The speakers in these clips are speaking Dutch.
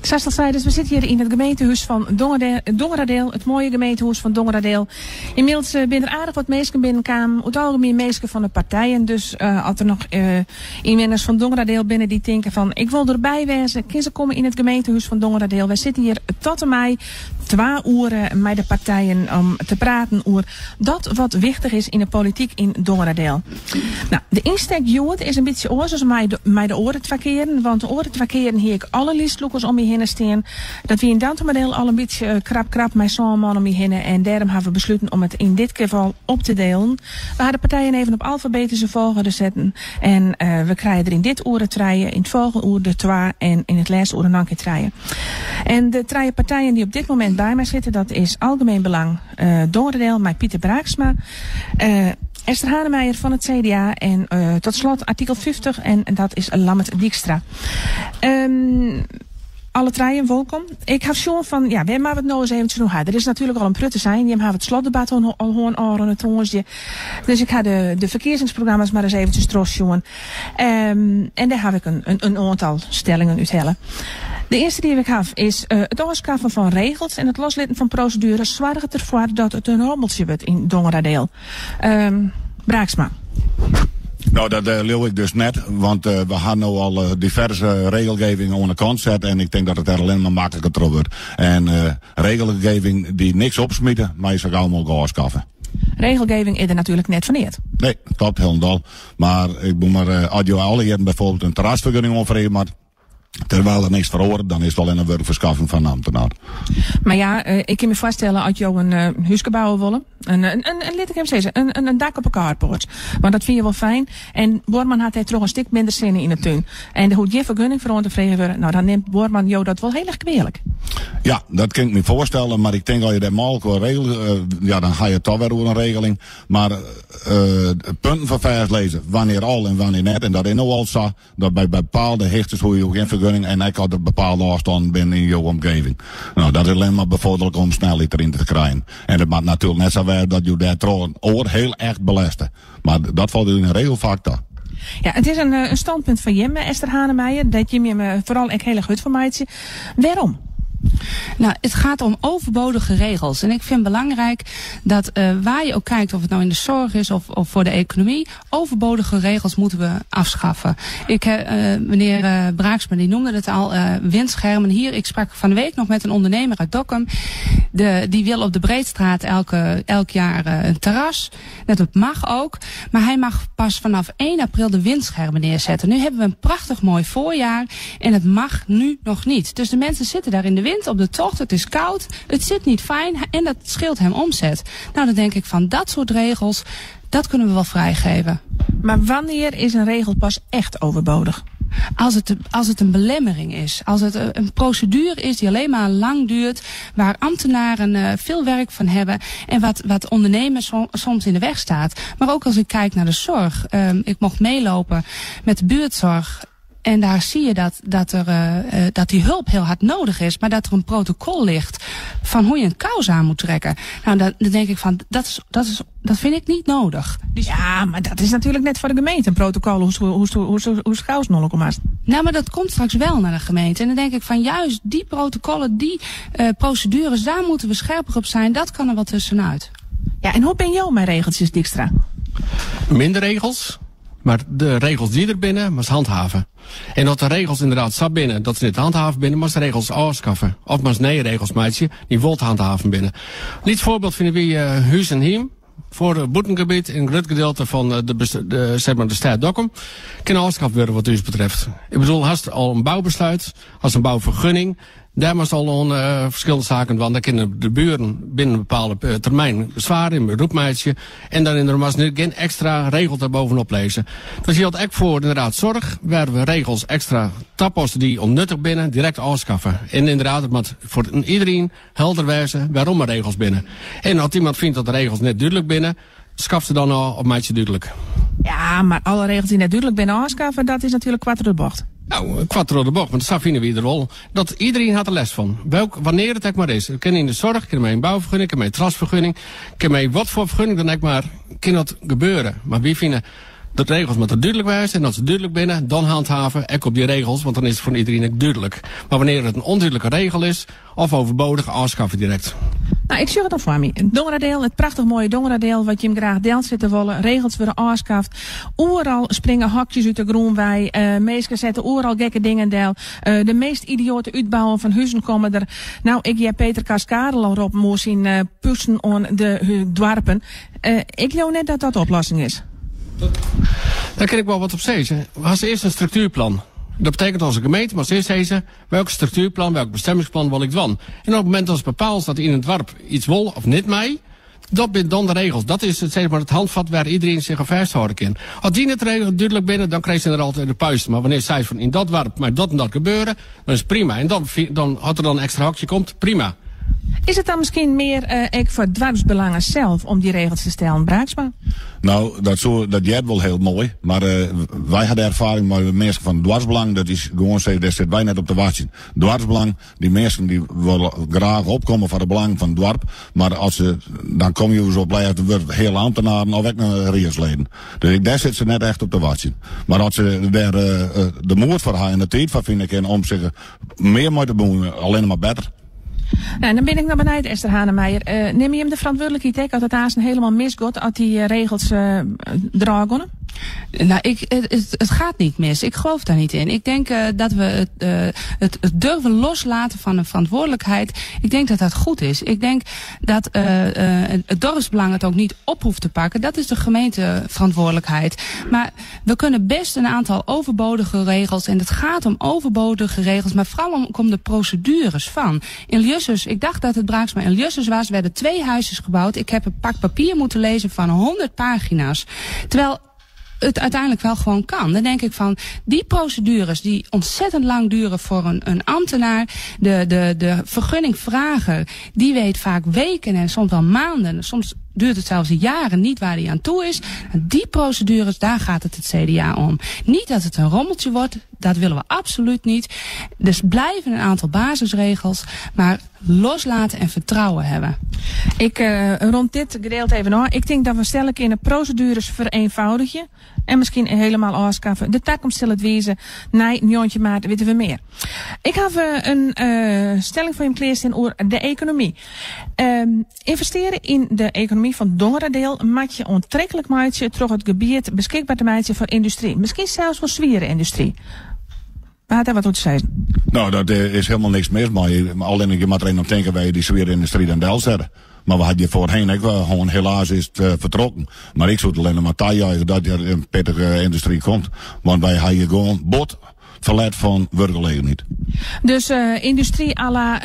Zoals al zei, dus we zitten hier in het gemeentehuis van Dongeradeel, het mooie gemeentehuis van Dongeradeel. Inmiddels binnen er aardig wat mensen binnenkwamen, het algemeen mensen van de partijen. Dus als er nog inwoners van Dongeradeel binnen die denken van, ik wil erbij wezen, kunnen ze komen in het gemeentehuis van Dongeradeel. Wij zitten hier tot en met 2 uur met de partijen om te praten over dat wat wichtig is in de politiek in Dongeradeel. Nou, de insteek is een beetje oor, zoals mij de oren te verkeren. Want de oren te verkeren hier ik alle listloekers om je heen staan. Dat we in dat model al een beetje krap met zo'n man om je heen. En daarom hebben we besloten om het in dit geval op te delen. We gaan de partijen even op alfabetische volgorde zetten. En we krijgen er in dit oren 3, in het volgende oer de 2 en in het laatste oer een keer 3. En de 3 partijen die op dit moment bij mij zitten, dat is Algemeen Belang Dongeradeel met Pieter Braaksma. Esther Hanemeijer van het CDA en tot slot artikel 50 en dat is Lammert Dijkstra. Alle 3 welkom. Ik heb zo'n van, ja, we hebben het nou eens eventjes nog gehad. Er is natuurlijk al een prutte zijn. Die hebben het slotdebat al gewoon aan het hoortje. Dus ik ga de verkiezingsprogramma's maar eens eventjes trosjoen. En daar heb ik een aantal stellingen uithellen. De eerste die ik heb is het afschaffen van regels en het loslitten van procedures zorgt ervoor dat het een rommeltje wordt in Dongeradeel. Braaksma. Nou, dat leeuw ik dus net, want we gaan nu al diverse regelgevingen aan de kant zetten en ik denk dat het er alleen maar makkelijker terug wordt. En regelgeving die niks opsmieten, maar je zou allemaal afschaffen. Regelgeving is er natuurlijk net van eerd. Nee, klopt helemaal. Maar ik moet maar, als je alle jaren bijvoorbeeld een terrasvergunning overheen, maar terwijl er niks verhoort, dan is het wel in een werkverschaffing van een ambtenaar. Maar ja, ik kan me voorstellen, als je een huisje bouwen willen, laat ik hem zeggen, een dak op een carport. Want dat vind je wel fijn. En Boorman had hij toch een stuk minder zin in de tuin. En er moet je vergunning voor te vregen worden. Nou, dan neemt Boorman jou dat wel heel erg kwalijk. Ja, dat kan ik me voorstellen, maar ik denk als je dat mal wil regelen, ja, dan ga je toch weer door een regeling. Maar punten van vers lezen, wanneer al en wanneer net. En dat is nou al zo, dat bij bepaalde hechters hoe je ook geen vergunning en ik had een bepaalde afstand binnen in jouw omgeving. Nou, dat is alleen maar bevorderlijk om snelheid erin te krijgen. En het maakt natuurlijk net zo weer dat je daar trouwens oor heel erg belasten. Maar dat valt in een regelfactor. Ja, het is een standpunt van Jim, Esther Hanemeijer, dat Jim me vooral echt heel erg goed voor mij ziet. Waarom? Nou, het gaat om overbodige regels. En ik vind het belangrijk dat waar je ook kijkt, of het nou in de zorg is of voor de economie, overbodige regels moeten we afschaffen. Meneer Braaksma die noemde het al, windschermen. Hier, ik sprak van de week nog met een ondernemer uit Dokkum. Die wil op de Breedstraat elk jaar een terras. Dat mag ook. Maar hij mag pas vanaf 1 april de windschermen neerzetten. Nu hebben we een prachtig mooi voorjaar en het mag nu nog niet. Dus de mensen zitten daar in de wind op de tocht, het is koud, het zit niet fijn en dat scheelt hem omzet. Nou, dan denk ik van dat soort regels, dat kunnen we wel vrijgeven. Maar wanneer is een regel pas echt overbodig? Als het een belemmering is. Als het een procedure is die alleen maar lang duurt. Waar ambtenaren veel werk van hebben. En wat ondernemers soms in de weg staat. Maar ook als ik kijk naar de zorg. Ik mocht meelopen met de buurtzorg. En daar zie je dat die hulp heel hard nodig is. Maar dat er een protocol ligt van hoe je een kous aan moet trekken. Nou, dan denk ik van, dat vind ik niet nodig. Dus ja, maar dat is natuurlijk net voor de gemeente een protocol. Hoe kous nog om. Nou, maar dat komt straks wel naar de gemeente. En dan denk ik van, juist die protocollen, die procedures, daar moeten we scherper op zijn. Dat kan er wel tussenuit. Ja, en hoe ben jij met regeltjes, Dijkstra? Minder regels. Maar de regels die er binnen, maar ze handhaven. En dat de regels inderdaad zat binnen, dat ze niet handhaven binnen, maar ze regels afschaffen. Of maar nee regels, meidje, die wilt handhaven binnen. Liet voorbeeld vinden we Huis en Hiem. Voor het boetengebied in het groot gedeelte van de stad Dokkum. Kan afgeschaft worden wat u betreft. Ik bedoel, als al een bouwbesluit, als een bouwvergunning. Daar was al verschillende zaken, want dan kunnen de buren binnen een bepaalde termijn bezwaren, een beroepmeidje. En dan in de was nu geen extra regel daarbovenop lezen. Dat geldt ook voor inderdaad zorg, waar we regels extra tapposten die onnuttig binnen, direct afschaffen. En inderdaad, het moet voor iedereen helder wijzen waarom er regels binnen. En als iemand vindt dat de regels net duidelijk binnen, schaf ze dan al op meidje duidelijk. Ja, maar alle regels die net duidelijk binnen afschaffen, dat is natuurlijk kwart door de bocht. Nou, kwart door de bocht, want dat vinden we ieder rol. Dat iedereen had er les van. Wanneer het ook maar is. Ik ken in de zorg, ik ken mij een bouwvergunning, ik ken mij een trasvergunning, ik ken mij wat voor vergunning dan ook maar kan dat gebeuren. Maar wie vinden De regels moeten duidelijk zijn. En als ze duidelijk binnen, dan handhaven. En op die regels, want dan is het voor iedereen ook duidelijk. Maar wanneer het een onduidelijke regel is, of overbodig, afschaffen direct. Nou, ik zeg het al voor me. Dongeradeel, het prachtig mooie Dongeradeel, wat je hem graag deelt zitten willen. Regels worden afschaft. Overal springen hakjes uit de groenwei. Meesten zetten overal gekke dingen deel. De meest idiote uitbouwen van huizen komen er. Nou, ik heb Peter Kaskadel al op moest zien pussen aan de dwarpen. Ik geloof net dat dat de oplossing is. Daar kan ik wel wat op zeggen. We hadden eerst een structuurplan. Dat betekent als een gemeente maar eerst zeggen welk structuurplan, welk bestemmingsplan wil ik dan. En op het moment dat ze bepaalt dat in het dorp iets wil of niet mee, dat zijn dan de regels. Dat is het, zeg maar, het handvat waar iedereen zich aan vasthouden kan. Als die het regels duidelijk binnen, dan krijg je er altijd de puist. Maar wanneer zij van in dat dorp maar dat en dat gebeuren, dan is het prima. En dan had er dan een extra hakje komt, prima. Is het dan misschien meer voor dwarsbelangen zelf om die regels te stellen, Braaksma? Nou, dat jij wel heel mooi. Maar wij hadden ervaring met mensen van dwarsbelang. Dat is gewoon zeggen, daar zitten wij net op te wachten. Dwarsbelang, die mensen die willen graag opkomen voor het belang van het dorp. Maar dan kom je zo blij uit de wordt heel ambtenaren of ook naar regeersleden. Dus daar zitten ze net echt op te wachten. Maar als ze daar de moed voor hebben en de tijd voor vinden en om zich meer mee te doen, alleen maar beter. Nou, dan ben ik naar beneden, Esther Hanemeijer. Neem je hem de verantwoordelijkheid als het Azen helemaal misgoed als die regels dragen? Nou, het gaat niet mis. Ik geloof daar niet in. Ik denk dat we het durven loslaten van een verantwoordelijkheid. Ik denk dat dat goed is. Ik denk dat het dorpsbelang het ook niet op hoeft te pakken. Dat is de gemeenteverantwoordelijkheid. Maar we kunnen best een aantal overbodige regels. En het gaat om overbodige regels. Maar vooral om de procedures van. In Ljussus, ik dacht dat het Braaksma in Ljussus was. Werden 2 huisjes gebouwd. Ik heb een pak papier moeten lezen van 100 pagina's. Terwijl het uiteindelijk wel gewoon kan. Dan denk ik van, die procedures die ontzettend lang duren voor een ambtenaar, de vergunningvrager, die weet vaak weken en soms wel maanden, soms duurt het zelfs jaren niet waar hij aan toe is. Die procedures, daar gaat het CDA om. Niet dat het een rommeltje wordt, dat willen we absoluut niet. Dus blijven een aantal basisregels, maar loslaten en vertrouwen hebben. Ik rond dit gedeelte even af. Ik denk dat we stellig in de procedures vereenvoudigen en misschien helemaal afschaffen. De toekomst zal het wezen. Nee, 9 maart weten we meer. Ik heb een stelling voor je klaarstaan over de economie. Investeren in de economie van Dongeradeel maak je onttrekkelijk maatje terug het gebied beschikbaar te maken voor industrie. Misschien zelfs voor zwieren industrie. Waar had hij wat te zeggen? Nou, dat is helemaal niks mis. Maar alleen je moet er een op denken wij die zwieren industrie dan deel zetten. Maar we hadden je voorheen ook wel gewoon helaas is het vertrokken. Maar ik zou het alleen maar taaien dat er een pittige industrie komt. Want wij hadden gewoon bot verlet van werkgelegenheid niet. Dus industrie à la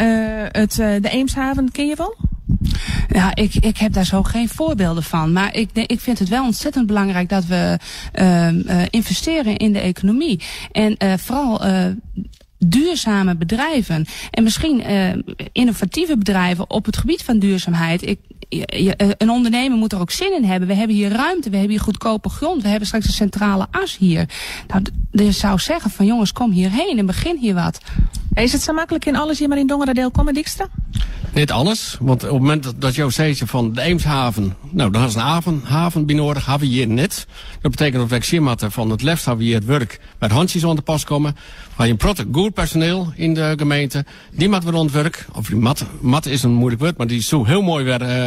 de Eemshaven ken je wel? Ja, ik heb daar zo geen voorbeelden van. Maar ik vind het wel ontzettend belangrijk dat we investeren in de economie. En vooral duurzame bedrijven. En misschien innovatieve bedrijven op het gebied van duurzaamheid. Een ondernemer moet er ook zin in hebben. We hebben hier ruimte, we hebben hier goedkope grond. We hebben straks een centrale as hier. Nou, je zou zeggen van jongens, kom hierheen en begin hier wat. Is het zo makkelijk in alles hier maar in Dongeradeel komen, Dijkstra? Niet alles, want op het moment dat jou zegt van de Eemshaven, nou dan is een haven bij nodig, hebben we hier net. Dat betekent dat we exiermatten van het left hebben we hier het werk met handjes aan de pas komen. Waar je een prottig goed personeel in de gemeente, die mat weer aan het werk, of die mat is een moeilijk woord, maar die is zo heel mooi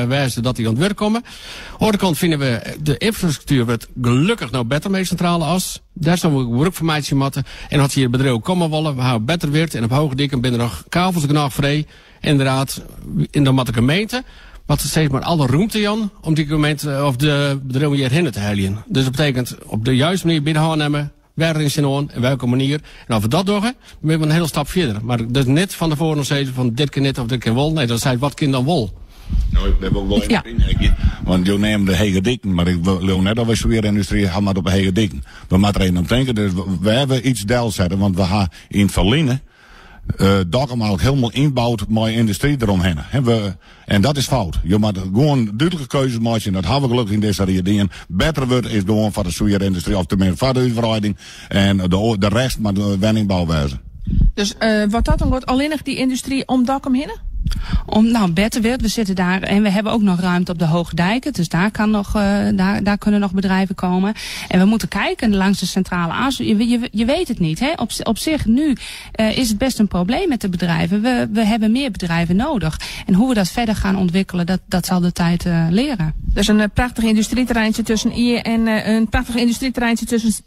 wijzen dat die aan het werk komen. Aan de andere kant vinden we de infrastructuur wordt gelukkig nou beter met centrale as. Daar zullen we werk voor meidje matten. En als hier bedrijf komen willen, we houden beter weer en op hoge dikken binnen nog kavels genoeg vrij. Inderdaad, in de gemeente, wat er steeds maar alle ruimte Jan om die gemeente of de bedrijven hierheen te halen. Dus dat betekent op de juiste manier binnennemen, waar in zin aan en welke manier. En als we dat doen, dan ben we een hele stap verder. Maar dat is net van tevoren nog steeds van dit keer niet of dit keer wel. Nee, dat zei wat kind dan wel. Nou, ik heb ook wel een want je neemt de hege dikken, maar ik wil net dat we zwier industrie gaan maar op de hege dikken. We moeten er een op denken, dus we hebben iets deel zetten, want we gaan in Verlinen Dokkum ook helemaal inbouwd met industrie eromheen. En dat is fout. Je moet gewoon duidelijke keuzes maken. En dat hebben we gelukkig in deze regering. Beter wordt is gewoon voor de soeierindustrie, of tenminste voor de uitbreiding. En de rest maar de wenningbouw wijzen. Dus wat dat dan wordt alleen nog die industrie om Dokkum heen? Betterwerd, we zitten daar en we hebben ook nog ruimte op de Hoge Dijken. Dus daar kunnen nog bedrijven komen. En we moeten kijken langs de centrale aas. Je weet het niet. Hè? Op zich nu is het best een probleem met de bedrijven. We hebben meer bedrijven nodig. En hoe we dat verder gaan ontwikkelen, dat zal de tijd leren. Dus een prachtig industrieterreintje tussen Ieën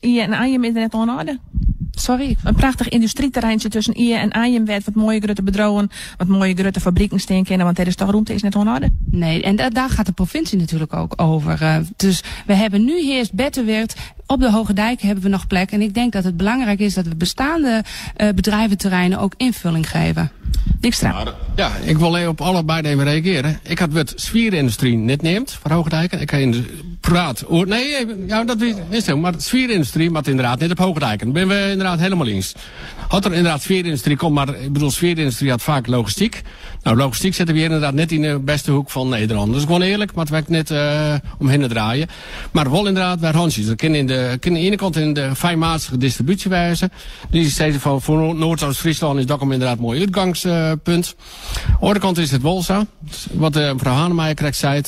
en Ajem is er net aan orde. Sorry? Een prachtig industrieterreintje tussen Ieën en Ajem werd wat mooie grote bedrijven, wat mooie grote fabrieken steen kennen, want er is toch ruimte is net aan orde. Nee, en daar gaat de provincie natuurlijk ook over. Dus we hebben nu eerst Betterwerd. Op de Hoge Dijken hebben we nog plek. En ik denk dat het belangrijk is dat we bestaande bedrijventerreinen ook invulling geven. Dijkstra. Ja, ik wil even op allebei even reageren. Ik had wat sfeerindustrie net neemt voor Hoge Dijken. Ik ga in de praat. Dat is zo. Maar sfeerindustrie, maar inderdaad net op Hoge Dijken. Dan ben we inderdaad helemaal links. Had er inderdaad sfeerindustrie komt, maar ik bedoel, sfeerindustrie had vaak logistiek. Nou, logistiek zetten we hier inderdaad net in de beste hoek van Nederland. Dus gewoon eerlijk, maar het werkt net omheen te draaien. Maar wel inderdaad bij handjes. Dat kan aan de ene kant in de fijnmatige distributie wijzen. Die steeds van voor Noord-Oost-Friesland is dat inderdaad een mooi uitgangspunt. Aan de andere kant is het wel zo. Wat mevrouw Hanemeijer correct zei.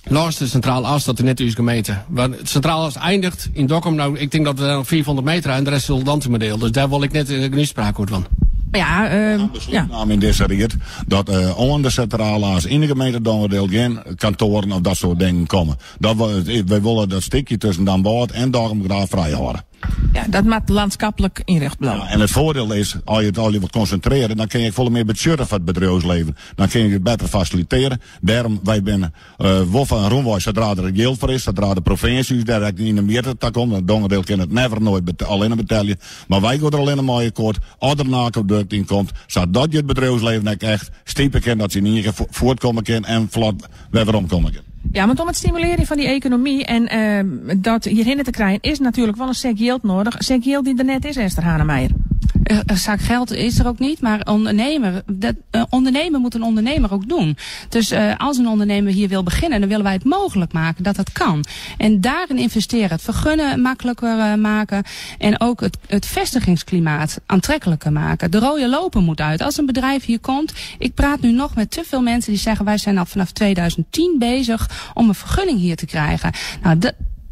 Langs de centrale as dat er net is gemeente. Waar het centrale as eindigt in Dokkum. Nou, ik denk dat we daar nog 400 meter en de rest is Dantimodeel. Dus daar wil ik net geen sprake hoor van. Ja, in deze riet dat aan de centrale as in de gemeente Donwerdeel geen kantoren of dat soort dingen komen. Wij willen dat stukje tussen Damboord en Dokkum graag vrij houden. Ja, dat moet landschappelijk inricht blijven. Ja, en het voordeel is, als je het al wat concentreren, dan kun je veel meer budgetten voor het bedrijfsleven. Dan kun je het beter faciliteren. Daarom, wij zijn Wolf en Roenwoy, zodra er geld voor is, zodra de provincies direct in de meter komt, Donwerdeel kan het never nooit alleen betalen. Maar wij gaan er alleen maar akkoord, als er nakoopduct in komt, zodat je het bedrijfsleven echt stiepen kan, dat ze in ieder geval voortkomen kan en vlot weer omkomen kan. Ja, want om het stimuleren van die economie en dat hierheen te krijgen, is natuurlijk wel een stuk geld nodig. Stuk geld die er net is, Esther Hanemeijer. Een zak geld is er ook niet, maar ondernemen moet een ondernemer ook doen. Dus als een ondernemer hier wil beginnen, dan willen wij het mogelijk maken dat dat kan. En daarin investeren, het vergunnen makkelijker maken en ook het vestigingsklimaat aantrekkelijker maken. De rode loper moet uit. Als een bedrijf hier komt, ik praat nu nog met te veel mensen die zeggen wij zijn al vanaf 2010 bezig om een vergunning hier te krijgen. Nou,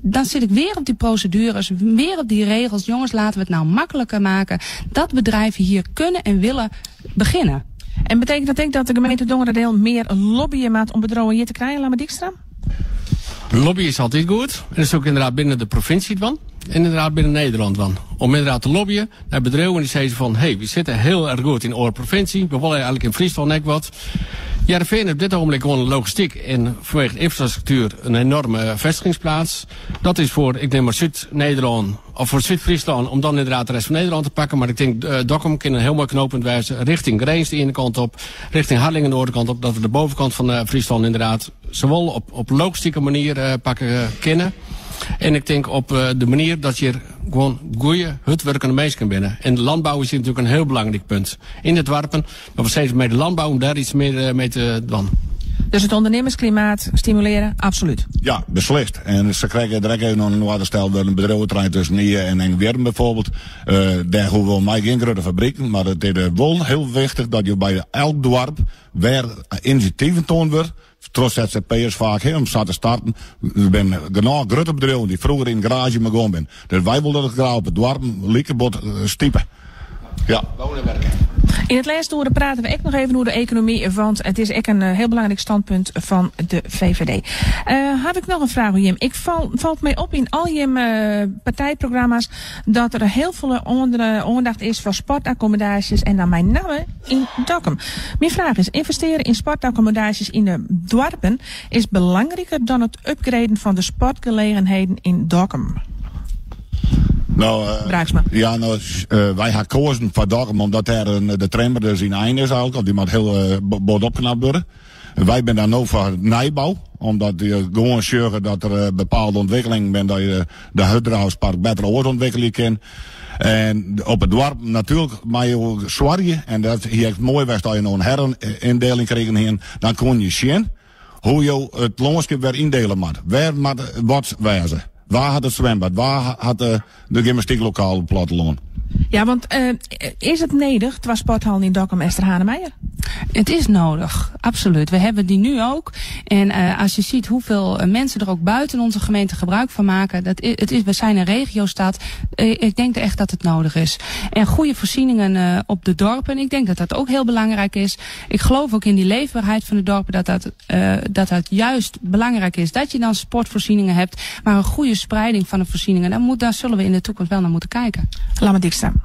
dan zit ik weer op die procedures, weer op die regels. Jongens, laten we het nou makkelijker maken dat bedrijven hier kunnen en willen beginnen. En betekent dat ook dat de gemeente Dongeradeel meer lobbyen maakt om bedrijven hier te krijgen, Lama Dijkstra? Lobby is altijd goed. En dat is ook inderdaad binnen de provincie van. En inderdaad binnen Nederland van. Om inderdaad te lobbyen naar bedrijven die zeggen van, we zitten heel erg goed in onze provincie. We willen eigenlijk in Friesland net wat. Heerenveen heeft op dit ogenblik gewoon een logistiek en vanwege de infrastructuur een enorme vestigingsplaats. Dat is voor, ik neem maar Zuid-Nederland, of voor Zuid-Friesland, om dan inderdaad de rest van Nederland te pakken. Maar ik denk, Dokkum kan een heel mooi knooppunt wijzen richting Greens de ene kant op, richting Harlingen de andere kant op, dat we de bovenkant van Friesland inderdaad zowel op logistieke manier pakken kennen. En ik denk op de manier dat je gewoon goede, hutwerkende mensen kan binnen. En de landbouw is hier natuurlijk een heel belangrijk punt. In het dorpen, maar we steeds met de landbouw om daar iets meer mee te doen. Dus het ondernemersklimaat stimuleren, absoluut. Ja, beslist. En ze krijgen direct even nog een harde stijl door een bedrijventerrein tussen Ieën en Engwerm bijvoorbeeld. Daar hoeven we mij geen grote fabrieken, maar het is wel heel wichtig dat je bij elk dorp weer initiatieven toont wordt. Trots ZZP'ers vaak heel om te starten. Er zijn genoeg grote bedrijven die vroeger in de garage begonnen zijn. Dus wij willen dat graag op het dorp Liekerbot stiepen. Ja. Wonen werken. In het laatste uur praten we echt nog even over de economie, want het is echt een heel belangrijk standpunt van de VVD. Heb ik nog een vraag, Jim. Valt mij op in al je partijprogramma's dat er heel veel aandacht is voor sportaccommodaties en dan met name in Dokkum. Mijn vraag is, investeren in sportaccommodaties in de dorpen is belangrijker dan het upgraden van de sportgelegenheden in Dokkum. Wij gaan kozen voor Dokkum omdat daar de trammer dus in einde is eigenlijk. Die moet heel bovenop worden. Wij zijn dan ook voor nijbouw. Omdat je gewoon zorgen dat er bepaalde ontwikkelingen bent. Dat je de Hutterhuispark beter oorontwikkelen kan. En op het dorp natuurlijk maar je zwaar. En dat hier heeft mooi weg dat je nog een herindeling kregen hier. Dan kon je zien hoe je het landschap weer indelen moet. Waar moet wat wijzen. Waar had het zwembad? Waar had de gymnastieklokaal op platteland? Ja, want is het nedig, het was sporthal in Dokkum, Esther Hanemeijer? Het is nodig, absoluut. We hebben die nu ook. En als je ziet hoeveel mensen er ook buiten onze gemeente gebruik van maken. We zijn een regiostad. Ik denk echt dat het nodig is. En goede voorzieningen op de dorpen. Ik denk dat dat ook heel belangrijk is. Ik geloof ook in die leefbaarheid van de dorpen. Dat juist belangrijk is. Dat je dan sportvoorzieningen hebt. Maar een goede spreiding van de voorzieningen. Daar zullen we in de toekomst wel naar moeten kijken. Laat me dik staan.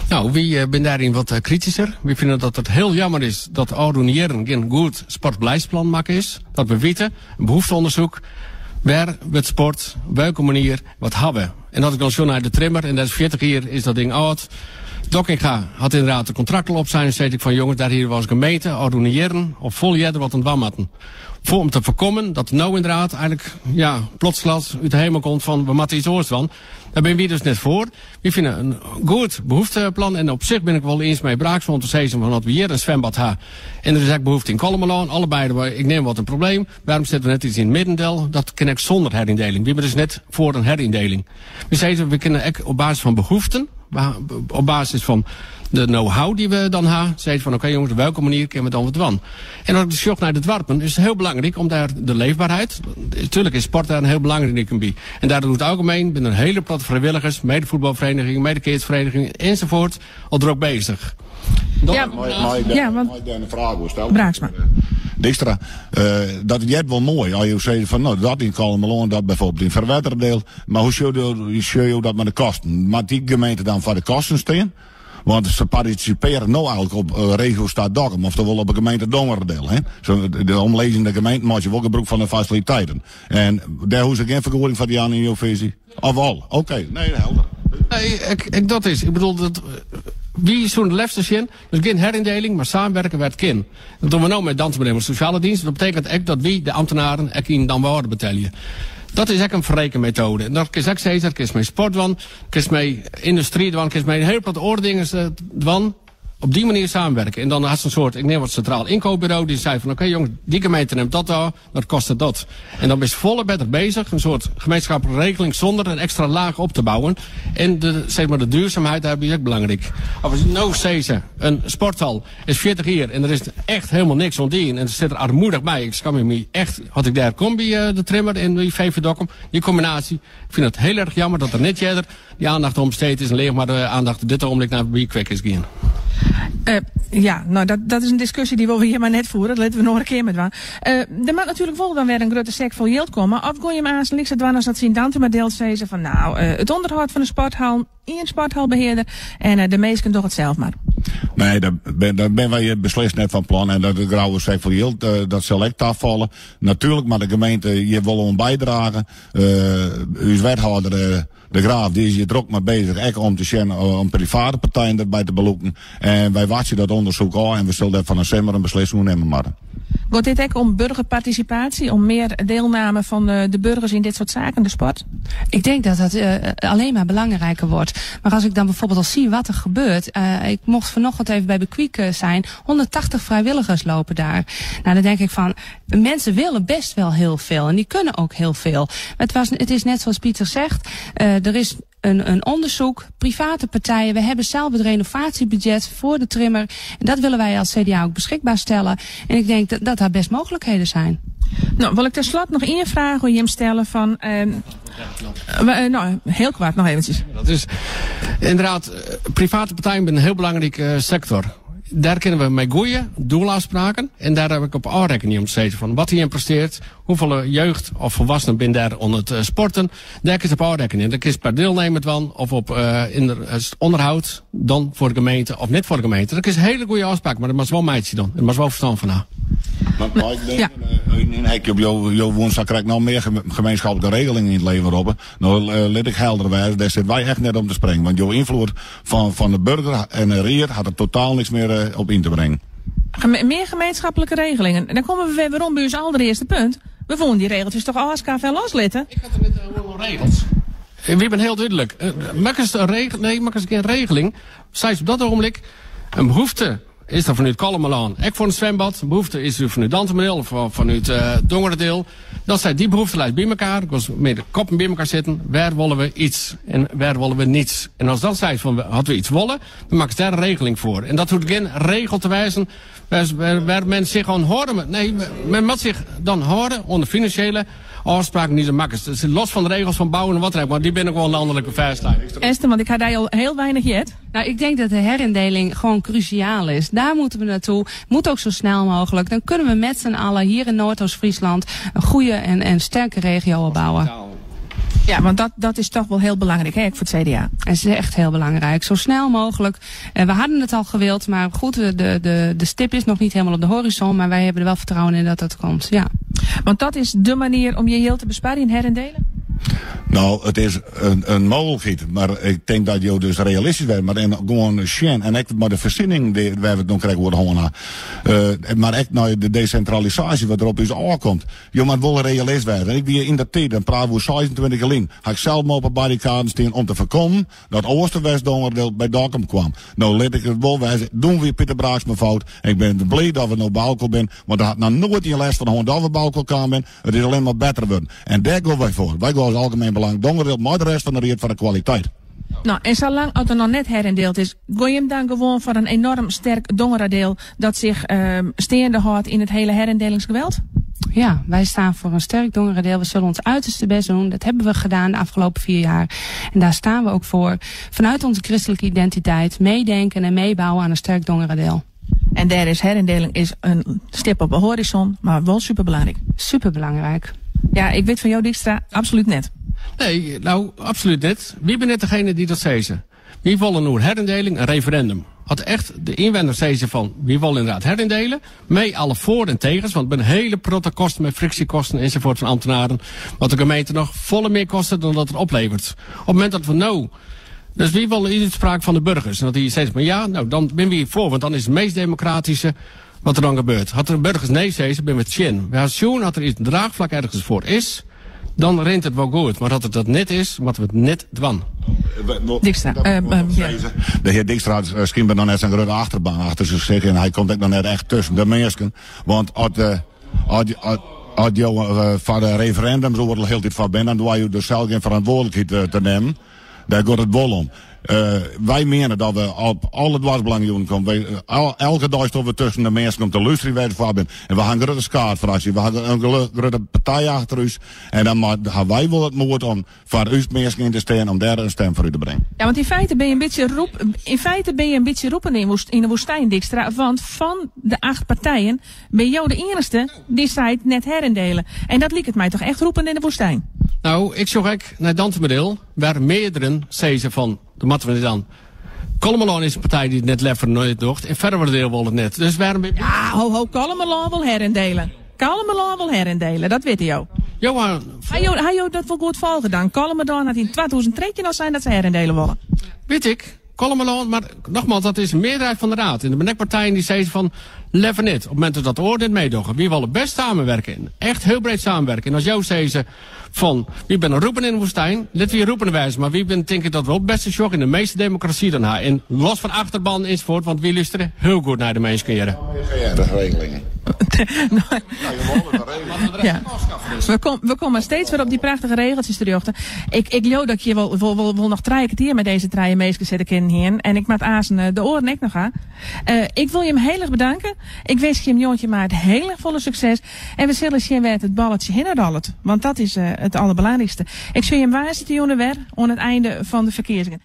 Nou, wie ben daarin wat kritischer? We vinden dat het heel jammer is dat Oudonieren geen goed sportbeleidsplan maken is. Dat we weten, een behoefteonderzoek, waar we sport, op welke manier, wat hebben. En dat ik dan zo naar de trimmer, en dat is 40 jaar, is dat ding oud. Dokkinga had inderdaad de contracten op zijn, en zei ik van jongens, daar hier was gemeente, Oudonieren, op vol jaren wat een dwammatten. Om te voorkomen dat nou inderdaad eigenlijk, plotsglas uit de hemel komt van, we moeten iets oors van. Daar ben we dus net voor. We vinden een goed behoefteplan. En op zich ben ik wel eens met Braaksel om te zeggen van dat we hier een zwembad hebben. En er is ook behoefte in Kolmelaan. Allebei, ik neem wat een probleem. Waarom zetten we net iets in het middendeel? Dat kan ik zonder herindeling. We hebben dus net voor een herindeling. We zeggen, we kunnen ook op basis van behoeften, op basis van de know-how die we dan hebben, zei van oké jongens, op welke manier kunnen we dan wat doen? En als ik dus zocht naar de dwarpen, is het heel belangrijk om daar de leefbaarheid. Natuurlijk is sport daar een heel belangrijk in. En daar doet het algemeen binnen een hele plat vrijwilligers, mede voetbalverenigingen, mede kidsverenigingen enzovoort, al er ook bezig. Want een vraag stellen. Braaksma. Dijkstra, dat is wel mooi. Als je zegt van nou, dat in Kalmeloon, dat bijvoorbeeld in Verwetterdeel. Maar hoe show je dat met de kosten? Maar die gemeente dan voor de kosten staan? Want ze participeren nou eigenlijk op regiostad Dokkum, oftewel op een gemeente Dongeradeel. De omlezende gemeente maakt je wel gebruik van de faciliteiten. En daar hoef ik geen vergoeding van die aan in jouw visie. Of al? Oké, nee, helder. Nee, dat is. Ik bedoel, wie is zo'n lefste zin? Dus geen herindeling, maar samenwerken werd kin. Dat doen we nou met dansenbedrijven sociale dienst. Dat betekent echt dat wie, de ambtenaren, in dan worden betalen. Dat is echt een verrekenmethode. En dat is ook steeds, dat is met sport van, dat is met industrie van, dat is met een hele paar oordingen van. Op die manier samenwerken. En dan had ze een soort, ik neem wat centraal inkoopbureau, die zei van oké jongens, die gemeente neemt dat al, dat kost het dat. En dan ben je volle beter bezig, een soort gemeenschappelijke regeling zonder een extra laag op te bouwen. En de duurzaamheid, daar heb je ook belangrijk. Als je nou zeggen, een sporthal is 40 jaar en er is echt helemaal niks aan die en er zit er armoedig bij. Ik kan me echt, had ik daar kom bij de trimmer en die VV Dokkum, die combinatie. Ik vind het heel erg jammer dat er net jeder die aandacht om besteed is en leeg maar de aandacht dit ogenblik naar wie kwek is gaan. Dat is een discussie die we hier maar net voeren. Dat laten we nog een keer met waar. Er moet natuurlijk wel dan weer een grote stek voor yield komen. Of gooi je hem aan zijn links als dat zien dan te maar deelt zeggen van het onderhoud van de sporthal, één sporthalbeheerder en de meesten toch het zelf maar. Nee, daar ben wij beslist net van plan. En dat de grauwe stek voor yield, dat zal echt afvallen. Natuurlijk, maar de gemeente je wil om bijdragen. Uw wethouder, de Graaf, die is hier druk mee bezig. Echt om te zien om private partijen erbij te beloeken. En wij wachten dat onderzoek al. En we zullen dat van een semmer een beslissing nemen maar. Gaat dit ook om burgerparticipatie, om meer deelname van de burgers in dit soort zaken, de sport? Ik denk dat dat alleen maar belangrijker wordt. Maar als ik dan bijvoorbeeld al zie wat er gebeurt. Ik mocht vanochtend even bij Bekwiek zijn. 180 vrijwilligers lopen daar. Nou, dan denk ik van, mensen willen best wel heel veel. En die kunnen ook heel veel. Het is net zoals Pieter zegt. Er is een onderzoek, private partijen. We hebben zelf het renovatiebudget voor de trimmer. En dat willen wij als CDA ook beschikbaar stellen. En ik denk dat daar best mogelijkheden zijn. Nou, wil ik tenslotte nog één vraag aan je stellen van... heel kwaad nog eventjes. Dat is inderdaad, private partijen zijn een heel belangrijke sector. Daar kunnen we mee gooien, doelafspraken. En daar heb ik op aanrekening om te zeggen van wat hij presteert. Hoeveel jeugd of volwassenen ben daar onder het sporten. Daar is op aanrekening. Dat is per deelnemer van of op het onderhoud dan voor de gemeente of niet voor de gemeente. Dat is een hele goede afspraak, maar dat moet wel meidje doen. Er moet wel verstand van haar. Maar ik denk, een hekje op jouw woensdag krijg ik nou meer gemeenschappelijke regelingen in het leven op. Nou, let ik helder wijzen, daar zitten wij echt net om te springen. Want jouw invloed van de burger en de rier had er totaal niks meer op in te brengen. Meer gemeenschappelijke regelingen. En dan komen we weer om bij ons allereerste punt. We vonden die regeltjes toch al veel loslitten? Ik had er net helemaal regels. We hebben heel duidelijk. Maak eens een regeling. Zij op dat ogenblik een behoefte is er vanuit Kalmelaan echt voor een zwembad. De behoefte is er vanuit Dantemeel of vanuit Dongeradeel. Dat zijn die behoeftelijst bij elkaar. Ik was met de koppen bij elkaar zitten. Waar willen we iets en waar willen we niets? En als dat zei van hadden we iets willen, dan maken ze daar een regeling voor. En dat hoeft geen regel te wijzen waar men zich gewoon horen. Nee, men moet zich dan horen onder financiële afspraken niet te maken. Het is los van de regels van bouwen en wat dan ook, maar die ben ik gewoon landelijke verstijging. Esther, want ik had daar al heel weinig jet. Nou, ik denk dat de herindeling gewoon cruciaal is. Daar moeten we naartoe. Moet ook zo snel mogelijk. Dan kunnen we met z'n allen hier in Noordoost-Friesland een goede en sterke regio bouwen. Ja, want dat is toch wel heel belangrijk, hè, voor het CDA. Het is echt heel belangrijk. Zo snel mogelijk. We hadden het al gewild, maar goed, de stip is nog niet helemaal op de horizon. Maar wij hebben er wel vertrouwen in dat dat komt, ja. Want dat is de manier om je heel te besparen in herindelen? Nou, het is een mogelijkheid, maar ik denk dat je dus realistisch bent. Maar en gewoon Sjen en echt maar de verzinning waar we het dan krijgen worden gewoon maar echt naar de decentralisatie wat er op ons aankomt. Je moet wel realist zijn. En ik wie in dat tijd, dan praten we 26 geleden, had ik zelf maar op een barricade staan om te voorkomen dat Oost-West-Dongeradeel bij Dokkum kwam. Nou, let ik het wel wijzen, doen we Pieter Braaks mijn fout. Ik ben blij dat we nou Bouwkel zijn, want dat had nou nooit in les van gewoon dat we Bouwkel kwamen. Het is alleen maar beter worden. En daar gaan wij voor. Wij gaan als algemeen belang Dongeradeel, maar de rest van de rit van de kwaliteit. Nou, en zolang het er nog net herindeeld is, gooi je hem dan gewoon voor een enorm sterk Dongeradeel dat zich steende houdt in het hele herindelingsgeweld? Ja, wij staan voor een sterk Dongeradeel. We zullen ons uiterste best doen. Dat hebben we gedaan de afgelopen 4 jaar. En daar staan we ook voor. Vanuit onze christelijke identiteit meedenken en meebouwen aan een sterk Dongeradeel. En daar is herindeling is een stip op de horizon, maar wel superbelangrijk. Superbelangrijk. Ja, ik weet van jou, Dijkstra, absoluut net. Nee, nou, absoluut niet. Wie ben net degene die dat zezen? Wie willen nu herindeling, een referendum? Had echt de inwoners zezen van, wie willen inderdaad herindelen? Mee alle voor- en tegens, want het zijn hele protte kosten met frictiekosten enzovoort van ambtenaren. Wat de gemeente nog volle meer kosten dan dat het oplevert. Op het moment dat we nou... Dus wie wil iedere spraak van de burgers? En dat die steeds maar ja, nou dan ben we hier voor, want dan is het meest democratische wat er dan gebeurt. Had er burgers nee zezen, ben we het chin. We hadden zien dat er iets draagvlak ergens voor is, dan rent het wel goed. Maar dat het dat net is, moeten we het net dwan. Dijkstra, de heer Dijkstra schijnt nog net zijn grote achterbaan achter zich zitten en hij komt ook nog net echt tussen de mensen. Want als je van de referendum zo wordt heel dit van bent, dan doe je dus zelf geen verantwoordelijkheid te nemen. Daar gaat het wel om. Wij menen dat we op alle dwarsbelangen komen. Elke dag staan we tussen de mensen om te luisteren waar we van zijn. En we gaan een grote skaatfractie. We gaan een grote partij achter ons. En dan gaan wij wel het moed om voor ons mensen in te staan om daar een stem voor u te brengen. Ja, want in feite ben je een beetje roepen in de woestijn, Dijkstra. Want van de 8 partijen ben jou de enige die zei net herindelen. En dat liep het mij toch echt roepen in de woestijn. Nou, ik zoek ook naar Dantemedeel, waar meerdere zezen van, de moeten we dan. Kalmelaan is een partij die het net lever nooit docht, en verder deel wil het net. Dus waarom... Ja, Kalmelaan wil herindelen. Kalmelaan wil herindelen, dat weet je ook. Johan... Hij jou dat wel goed volgen dan. Kalmelaan had in 2013 al zijn dat ze herindelen willen. Weet ik. Kalmelaan, maar nogmaals, dat is een meerderheid van de raad. En de benekpartijen die zeiden van, lever niet. Op het moment dat dat oordeel meedogen. Wie willen best samenwerken. Echt heel breed samenwerken. En als jou zei ze van, wie ben een roepen in de woestijn. Let wie roepen wijze. Maar wie ben, denk ik dat we ook best een shock in de meeste democratie dan haar. En los van achterban enzovoort. Want wie luisteren heel goed naar de mensen. Ja, de regelingen. Ja. We komen steeds weer op die prachtige regeltjes terug. Ik geloof dat je wil nog 3 kwartier met deze 3 meisjes zitten heen. En ik maak azen de oren ik nog aan. Ik wil je hem heel erg bedanken. Ik wens je hem jongetje maar het heel erg volle succes. En we zullen zien waar het balletje hinderdalet. Want dat is het allerbelangrijkste. Ik zie je hem waarschuwen weer aan het einde van de verkiezingen.